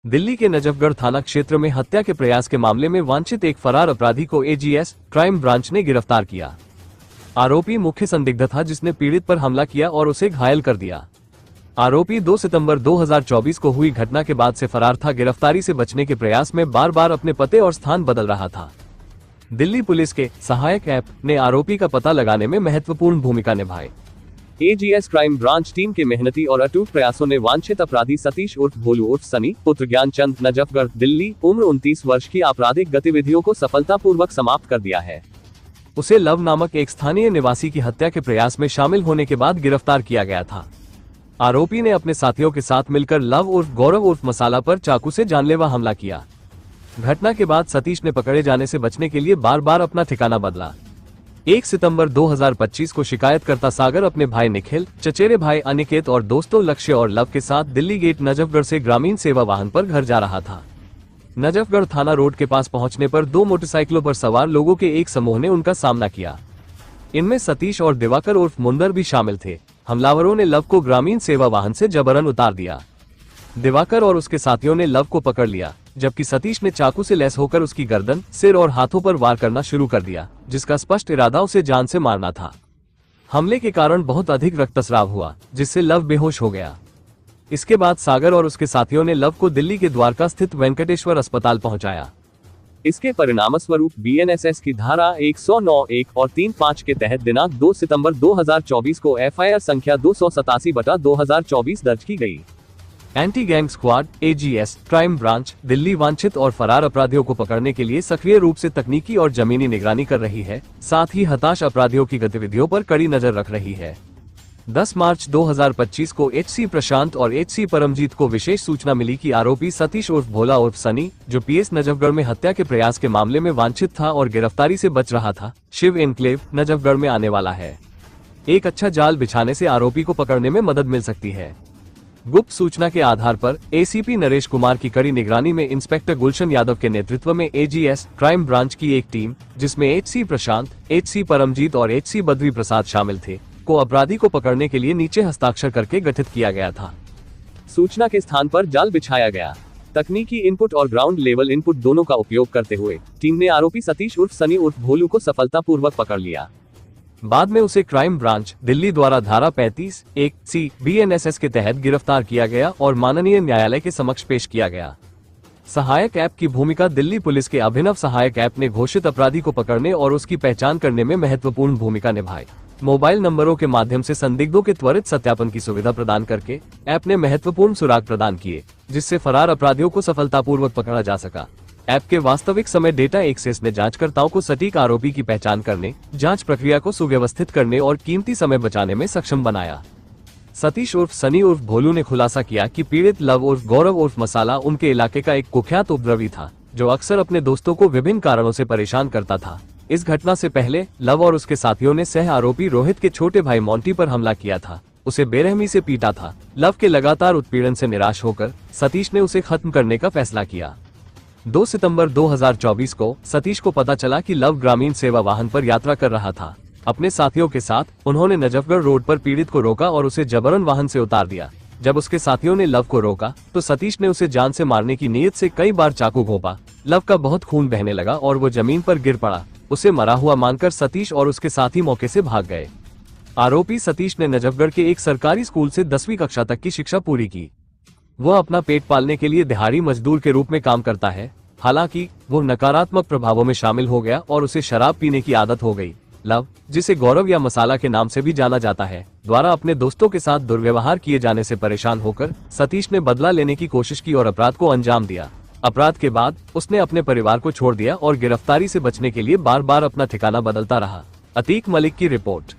दिल्ली के नजफगढ़ थाना क्षेत्र में हत्या के प्रयास के मामले में वांछित एक फरार अपराधी को एजीएस क्राइम ब्रांच ने गिरफ्तार किया। आरोपी मुख्य संदिग्ध था जिसने पीड़ित पर हमला किया और उसे घायल कर दिया। आरोपी 2 सितंबर 2024 को हुई घटना के बाद से फरार था। गिरफ्तारी से बचने के प्रयास में बार बार अपने पते और स्थान बदल रहा था। दिल्ली पुलिस के सहायक ऐप ने आरोपी का पता लगाने में महत्वपूर्ण भूमिका निभाई। एजीएस क्राइम ब्रांच टीम के मेहनती और अटूट प्रयासों ने वांछित अपराधी सतीश उर्फ भोलू उर्फ सनी पुत्र ज्ञानचंद नजफगढ़ दिल्ली उम्र 29 वर्ष की आपराधिक गतिविधियों को सफलतापूर्वक समाप्त कर दिया है। उसे लव नामक एक स्थानीय निवासी की हत्या के प्रयास में शामिल होने के बाद गिरफ्तार किया गया था। आरोपी ने अपने साथियों के साथ मिलकर लव उर्फ गौरव उर्फ मसाला पर चाकू से जानलेवा हमला किया। घटना के बाद सतीश ने पकड़े जाने से बचने के लिए बार बार अपना ठिकाना बदला। 1 सितंबर 2025 को शिकायतकर्ता सागर अपने भाई निखिल, चचेरे भाई अनिकेत और दोस्तों लक्ष्य और लव के साथ दिल्ली गेट नजफगढ़ से ग्रामीण सेवा वाहन पर घर जा रहा था। नजफगढ़ थाना रोड के पास पहुंचने पर 2 मोटरसाइकिलों पर सवार लोगों के एक समूह ने उनका सामना किया। इनमें सतीश और दिवाकर उर्फ मुंदर भी शामिल थे। हमलावरों ने लव को ग्रामीण सेवा वाहन से जबरन उतार दिया। दिवाकर और उसके साथियों ने लव को पकड़ लिया, जबकि सतीश ने चाकू से लैस होकर उसकी गर्दन, सिर और हाथों पर वार करना शुरू कर दिया, जिसका स्पष्ट इरादा उसे जान से मारना था। हमले के कारण बहुत अधिक रक्तस्राव हुआ, जिससे लव बेहोश हो गया। इसके बाद सागर और उसके साथियों ने लव को दिल्ली के द्वारका स्थित वेंकटेश्वर अस्पताल पहुंचाया। इसके परिणामस्वरूप बीएनएसएस की धारा 109(1) और 3(5) के तहत दिनांक 2 सितंबर 2024 को एफआईआर संख्या 287/2024 दर्ज की गई। Anti gang squad AGS crime branch Delhi वांछित और फरार अपराधियों को पकड़ने के लिए सक्रिय रूप से तकनीकी और जमीनी निगरानी कर रही है, साथ ही हताश अपराधियों की गतिविधियों पर कड़ी नजर रख रही है। 10 मार्च 2025 को एचसी प्रशांत और एचसी परमजीत को विशेष सूचना मिली कि आरोपी सतीश उर्फ भोला उर्फ सनी, जो पीएस नजफगढ़ में हत्या के प्रयास के मामले में वांछित था और गिरफ्तारी से बच रहा था, शिव एन्क्लेव नजफगढ़ में आने वाला है। एक अच्छा जाल बिछाने से आरोपी को पकड़ने में मदद मिल सकती है। गुप्त सूचना के आधार पर एसीपी नरेश कुमार की कड़ी निगरानी में इंस्पेक्टर गुलशन यादव के नेतृत्व में एजीएस क्राइम ब्रांच की एक टीम, जिसमें एचसी प्रशांत, एचसी परमजीत और एचसी बद्री प्रसाद शामिल थे, को अपराधी को पकड़ने के लिए नीचे हस्ताक्षर करके गठित किया गया था। सूचना के स्थान पर जाल बिछाया गया। तकनीकी इनपुट और ग्राउंड लेवल इनपुट दोनों का उपयोग करते हुए टीम ने आरोपी सतीश उर्फ सनी उर्फ भोलू को सफलतापूर्वक पकड़ लिया। बाद में उसे क्राइम ब्रांच दिल्ली द्वारा धारा 35(1) बीएनएसएस के तहत गिरफ्तार किया गया और माननीय न्यायालय के समक्ष पेश किया गया। सहायक ऐप की भूमिका दिल्ली पुलिस के अभिनव सहायक ऐप ने घोषित अपराधी को पकड़ने और उसकी पहचान करने में महत्वपूर्ण भूमिका निभाई। मोबाइल नंबरों के माध्यम से संदिग्धों के त्वरित सत्यापन की सुविधा प्रदान करके ऐप ने महत्वपूर्ण सुराग प्रदान किए, जिससे फरार अपराधियों को सफलतापूर्वक पकड़ा जा सका। ऐप के वास्तविक समय डेटा एक्सेस ने जांचकर्ताओं को सटीक आरोपी की पहचान करने, जांच प्रक्रिया को सुव्यवस्थित करने और कीमती समय बचाने में सक्षम बनाया। सतीश उर्फ सनी उर्फ भोलू ने खुलासा किया कि पीड़ित लव उर्फ गौरव उर्फ मसाला उनके इलाके का एक कुख्यात उपद्रवी था, जो अक्सर अपने दोस्तों को विभिन्न कारणों से परेशान करता था। इस घटना से पहले लव और उसके साथियों ने सह आरोपी रोहित के छोटे भाई मोंटी पर हमला किया था, उसे बेरहमी से पीटा था। लव के लगातार उत्पीड़न से निराश होकर सतीश ने उसे खत्म करने का फैसला किया। 2 सितंबर 2024 को सतीश को पता चला कि लव ग्रामीण सेवा वाहन पर यात्रा कर रहा था। अपने साथियों के साथ उन्होंने नजफगढ़ रोड पर पीड़ित को रोका और उसे जबरन वाहन से उतार दिया। जब उसके साथियों ने लव को रोका तो सतीश ने उसे जान से मारने की नीयत से कई बार चाकू घोंपा। लव का बहुत खून बहने लगा और वो जमीन पर गिर पड़ा। उसे मरा हुआ मानकर सतीश और उसके साथी मौके से भाग गए। आरोपी सतीश ने नजफगढ़ के एक सरकारी स्कूल से 10वीं कक्षा तक की शिक्षा पूरी की। वह अपना पेट पालने के लिए दिहाड़ी मजदूर के रूप में काम करता है। हालांकि वो नकारात्मक प्रभावों में शामिल हो गया और उसे शराब पीने की आदत हो गई। लव, जिसे गौरव या मसाला के नाम से भी जाना जाता है, द्वारा अपने दोस्तों के साथ दुर्व्यवहार किए जाने से परेशान होकर सतीश ने बदला लेने की कोशिश की और अपराध को अंजाम दिया। अपराध के बाद उसने अपने परिवार को छोड़ दिया और गिरफ्तारी से बचने के लिए बार बार अपना ठिकाना बदलता रहा। अतीक मलिक की रिपोर्ट।